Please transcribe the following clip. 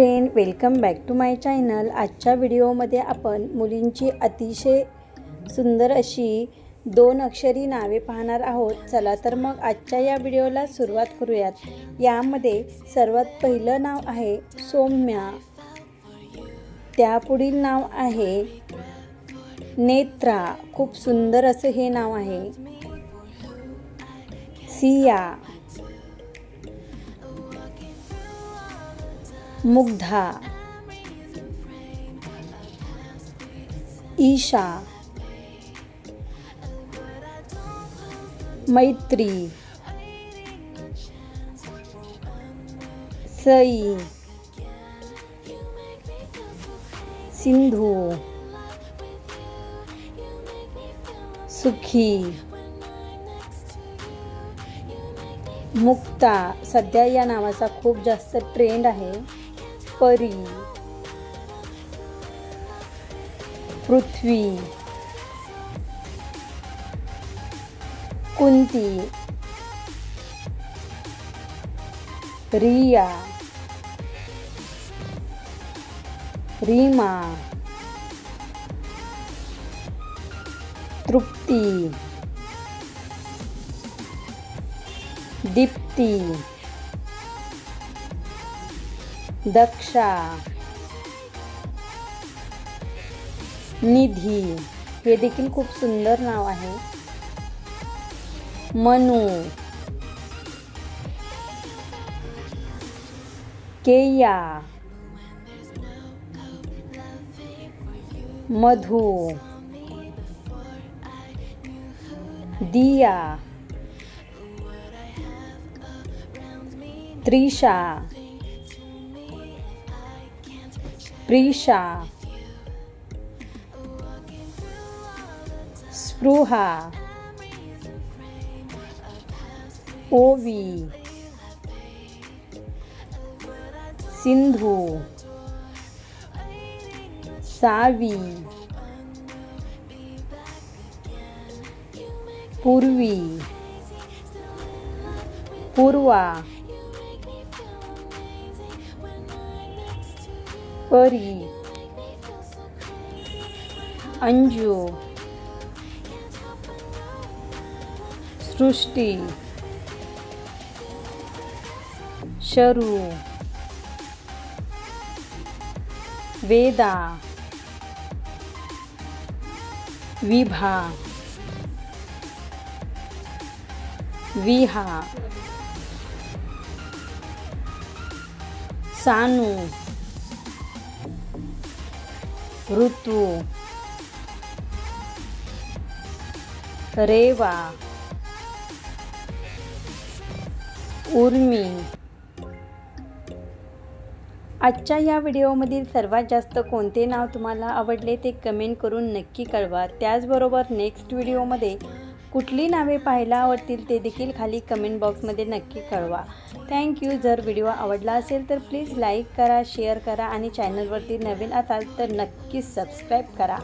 Friend, welcome back to my channel. आजच्या व्हिडिओमध्ये आपण मुलींची अतिशय सुंदर अशी 2 अक्षरी नावे पाहणार आहोत। चला तर मग आजच्या या व्हिडिओला सुरुवात करूयात। यामध्ये सर्वात पहिलं नाव आहे सौम्या, त्यापुढील नाव आहे नेत्रा, खूप सुंदर असं हे नाव आहे। सिया, मुग्धा, ईशा, मैत्री, सई, सिंधू, सुखी, मुक्ता, सध्या या नावाचा खूप जास्त ट्रेंड आहे। परी, पृथ्वी, कुंती, रिया, रीमा, तृप्ती, दीप्ती, दक्षा, निधी, हे देखील खूप सुंदर नाव आहे। मनु, केया, मधु, दिया, त्रिशा, प्रीशा, स्पृहा, ओवी, सिंधू, सावी, पूर्वी, पूर्वा, परी, अंजू, सृष्टी, शरू, वेदा, विभा, विहा, सानू, ऋतु, रेवा, उर्मी। आजच्या या व्हिडिओमधील सर्वात जास्त कोणते नाव तुम्हाला आवडले ते कमेंट करून नक्की कळवा। त्याचबरोबर नेक्स्ट व्हिडिओमध्ये कुठली नावे पाहायला आवडतील ते देखील खाली कमेंट बॉक्समध्ये नक्की कळवा। थँक्यू। जर व्हिडिओ आवडला असेल तर प्लीज लाईक करा, शेअर करा आणि चॅनलवरती नवीन असाल तर नक्कीच सबस्क्राईब करा।